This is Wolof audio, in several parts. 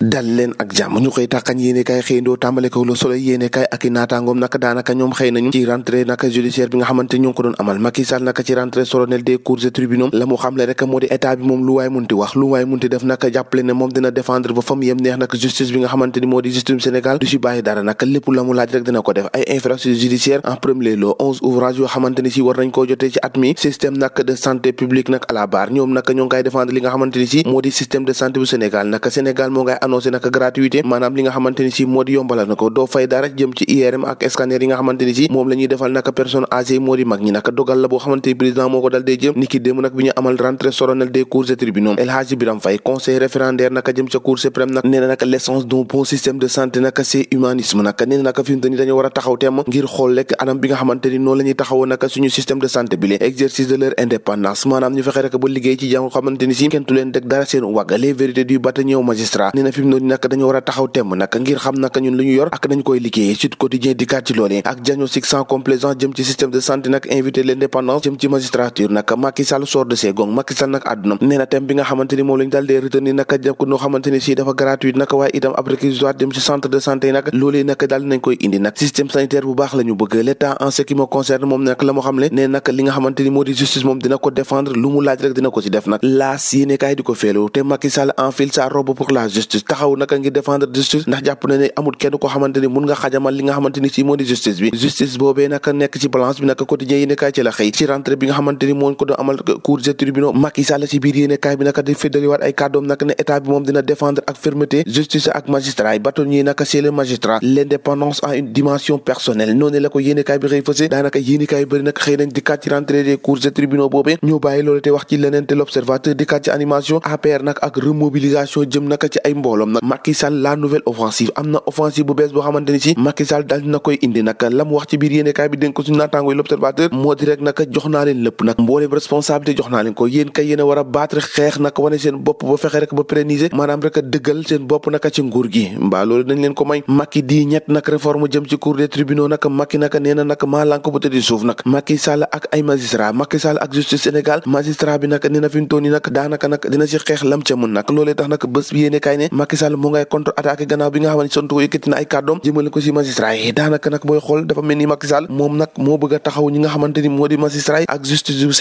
dal leen ak jàmm ñu koy tàqañ yéene kaay xëyndoo tàmbale ko Le Soleil yéene kaay ak i naataangoom naka daanaka ñoom xëy nañu ci rentrée naka judiciaire bi nga xamante ñu ngi ko doon amal Macky Sall naka ci rentrée solennelle des cours et tribunaux la mu xamle rek moo di état bi moom lu waay munti wax lu waay munti def naka jàppale ne moom dina défendre ba fa mu yem neex naka justice bi nga xamante ni moo di justice Sénégal du ci bàyyi dara naka lépp la mu laaj rek dina ko def ay infractions judiciaires en premier lieu 11 ouvrages yoo xamante ni si war nañ koo jotee ci at mi système naka de santé publique nag à la barre ñoom naka ñoo ngi koy défendre li nga xamante ni si moo di système de santé bu Sénégal naka Sénégal moo ngay annoncé naka gratuité maanaam li nga xamante ni si moo di yombalal na ko doo fay dara jëm ci IRM ak scanner yi nga xamante ni si moom la ñuy defal naka personne âgée moo di mag ñi naka dogal la boo xamante ni président moo ko dal dee jëm ni ki démb nag bi ñu amal rentrée solennelle des cours et tribunaux El Hadji Biram Faye conseil référendaire naka jëm ca cour suprême nag nee na naka l'essence d'un bon système de santé naka c'est humanisme naka nee na naka fi mu ni dañoo war a taxaw temm ngir xool lekk anam bi nga xamante ni noonu la ñuy taxawoo naka suñu système de santé bi exercice de leur indépendance maanaam ñu fexe rek ba liggéey ci jàng xamante ni si kenn tu leen deg dara seen wàgg les vérités du bâtonnier magistrat nee na fi mu noonu naka dañoo war a taxaw temm naka ngir xam naka ñun lu ñu yor ak nañ koy liggéeyee Sud Quotidien di kat ci loolee ak diagnostic sans complaisance jëm ci système de santé nag invité l'indépendance jëm ci magistrature naka Macky Sall sort de ses gonds Macky Sall nag àdduna nee na thème bi nga xamante ni moom lañu daal dee retenir naka jëm ko noo xamante ni si dafa gratuit naka waaye itam ab réquisitoire jëm ci centre de santé yi nag loolee naka daal nañ koy indi nag système sanitaire bu baax la ñu bëgg l'état en ce qui me concerne moom nag la moo xam ne nee naka li nga xamante ni moo di justice moom dina ko défendre lu mu laaj rek dina ko ci def nag laas yéene kaay di ko feelu te Macky Sall enfile sa robe pour la justice taxaw naka ngir défendre justice ndax jàpp na ne amul kenn koo xamante ni mun nga xajamal li nga xamante ni si moo di justice bi justice boobee naka nekk ci balance bi naka quotidien yéene kaay ci la xëy ci rentrée bi nga xamante ni moo ko doon amal cours et tribunaux Macky Sall ci biir yéene kaay bi naka di féddaliwaat ay kàddoom naka ne état bi moom dina défendre ak fermeté justice ak magistrat yi bâtonnier naka c'est le magistrat l'indépendance a une dimension personnelle noonu la ko yéene kaay bi xëy fëse daanaka yéene kaay bëri nag xëy nañ dikkaat ci rentrée des cours et tribunaux boobee ñoo bàyyi loolu te wax ci leneen te l'observateur dikkaat ci animation APR nag ak remobilisation jëm naka ci ay mbooloom nag Macky Sall la nouvelle offensive am na offensive bu bees boo xamante ni si Macky Sall daal dina koy indi nag la mu wax ci biir yéene kaay bi dénk ko suñu naataango l'observateur moo di rek naka jox naa leen lépp nag mbooleem responsabilité jox naa leen ko yéen kay yéen a war a battre xeex nag wane seen bopp ba fexe rek ba pérenniser maanaam rek a dëggal seen bopp naka ci nguur gi mbaa loolu dañ leen ko may Macky di ñett nag réforme jëm ci cour des tribunaux nag Macky naka nee na nag maa lànk ba tëddi suuf nag Macky Sall ak ay magistrat Macky Sall ak justice Sénégal magistrat bi nag nee na fi mu toll nii nag daanaka nag dina ci xeex lam ca mën nag loolee tax nag bés bi yéene kaay ne Macky Sall mu ngay contre attaqué gannaaw bi nga xam ne Sonko yëkkati na ay kàddoom jëmale ko ci magistrat yi daanaka nag booy xool dafa mel ni Macky Sall moom nag moo bëgg a taxaw ñi nga xamante ni moo di magistrat yi ak justice bu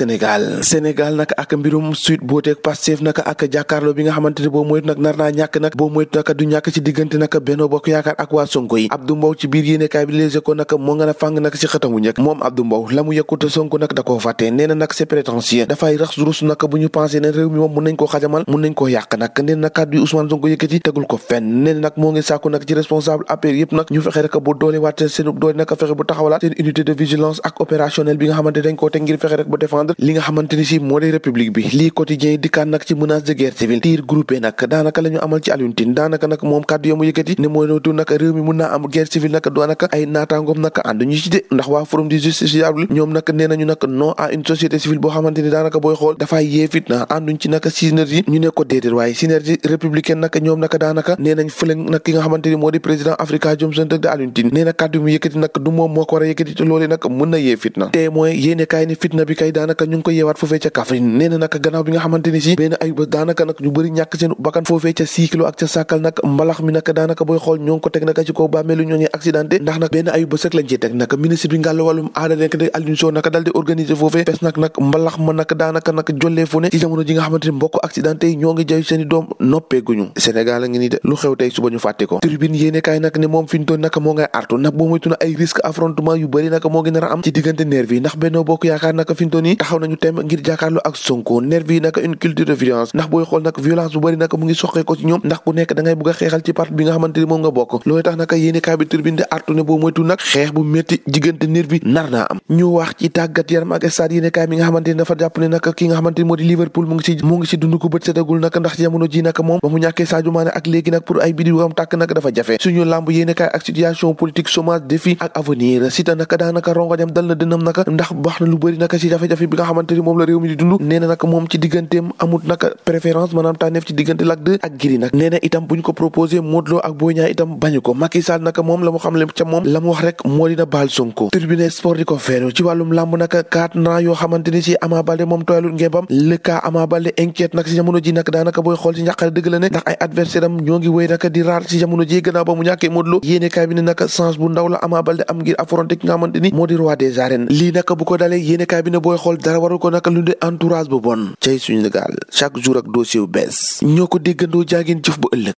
Sénégal nag ak mbirum Sweet Beauté Pastef nag ak jàkkaarloo bi nga xamante ni boo moytu nag nar naa ñàkk nag boo moytu nag du ñàkk ci diggante nag Benno Bokk Yaakaar ak waa Sonko yi Abdou Mbow ci biir yéene kaay bi Les Échos nag moo nga a fàng nag ci xëtamu njëkk moom Abdou Mbow la mu yëkkute Sonko nag da koo fàtte nee na nag c'est prétentieux dafay rax rus nag bu ñu pensé ne réew mi moom mun nañ koo xajamal mun nañ koo yàq nag nee na nag kàddu yi Ousmane Sonko yëkkati tegul ko fenn nee na nag moo ngi sàkku nag ci responsable APR yëpp nag ñu fexe rek bu doole waat seen doole nag fexe bu taxawalaat seen unité de vigilance ak opérationnel bi nga xamante dañ koo teg ngir fexe rek ba défendre li nga xamante ni si moo di république bi lii quotidien yi dikkaat nag ci menace de guerre civile tir groupé nag daanaka la ñu amal ci Alioune Tine daanaka nag moom kàddu yamu yëkkati ne mooy nootu nag réew mi mun naa am guerre civile nag daanaka ay naataangoom nag ànd ñu ci de ndax waa forum du justiciable ñoom nag nee nañu nag non à une société civile boo xamante ni daanaka booy xool dafay yee fitna ànduñ ci nag synergie ñu ne ko déedéet waaye synergie républicaine nag ñoom nag daanaka nee nañ fële nag ki nga xamante ni moo di président Africa Jom Center de Alioune Tine nee na kàddu mu yëkkati nag du moom moo ko war a yëkkati te loolee nag mën na yee fitna te mooy yéene kaay ni fitna bi kay daanaka ñu ngi ko yeewaat foofee ca Kaffrine nee na nag gannaaw bi nga xamante ni si benn ay ba daanaka nag ñu bëri ñàkk seen bakkan foofee ca Sikilo ak ca Sakal nag mbalax mi nag daanaka booy xool ñoo ngi ko teg nag ci kaw bàmmeelu ñooñu accidenté ndax nag benn ay bës rek lañ ciy teg nag ministre bi ngàllu wàllum aada nekk de Aliou Sow nag daal di organiser foofee pes nag mbalax ma nag daanaka nag jollee fu ne ci jamono ji nga xamante ni mbokk accidenté yi ñoo ngi jaay seen i doom noppeeguñu Sénégal a ngi nii de lu xew tey suba ñu fàtte ko tribune yéene kaay nag ne moom fi ñu toon nag moo ngay artu nag boo moytu na ay risque affrontement yu bëri nag moo ngi nar a am ci diggante nervi yi ndax Benno Bokk Yaakaar nag fi ñu toon yi taxaw nañu tem ngir jàkkaarloo ak Sonko nervi yi nag une culture de violence ndax booy xool nag violence bu bëri nag mu ngi soxee ko ci ñoom ndax ku nekk da ngay bëgg a xeexal ci parti bi nga xamante ni moom nga bokk loolu tax nag yéene kaay bi tribune de artu ne boo moytu nag xeex bu métti diggante nervi nar naa am ñu wax ci tàggat yaram ak stade yéene kaay mi nga xamante ni dafa jàpp ne nag ki nga xamante ni moo di Liverpool mu ngi si dund ko bët setagul nag ndax jamono ji nag moom ba mu ñàkkee Sadio Mané ak léegi nag pour ay bidiw am tàkk nag dafa jafe suñu lamb yéene kaay ak situation politique chômage défi ak avenir Siteu nag daanaka rongoñam dal na dënam nag ndax wax na lu bëri nag si jafe-jafe bi nga xamante ni moom la réew mi di dund nee na nag moom ci digganteem amut nag préférence maanaam tànneef ci diggante Lac 2 ak Gris nag nee na itam buñ ko proposé Modou Lo ak Boy Niang itam bañu ko Macky Sall nag moom la mu xam le ca moom la mu wax rek moo dina baal Sonko tribune sport di ko feeru ci wàllum lamb nag 4 ans yoo xamante ni si Ama Baldé moom tooyalul ngembam le cas Ama Baldé inquiète nag si jamono ji nag daanaka booy xool si njàqare dëgg la ne ndax ay adversaire adversaire am ñoo ngi wéy naka di raar ci jamono ji gannaaw ba mu ñàkkee Modou Lo yéenekaay bi ne naka chance bu ndaw la Ama Baldé am ngir affronter ki nga xamante ni moo di roi des arènes lii naka bu ko dalee yéenekaay bi ne booy xool dara warul ko naka lu de entourage bu bon cay suñu gaal chaque jour ak dossier bu bees ñoo ko déggandoo jaageen jëf bu ëllëg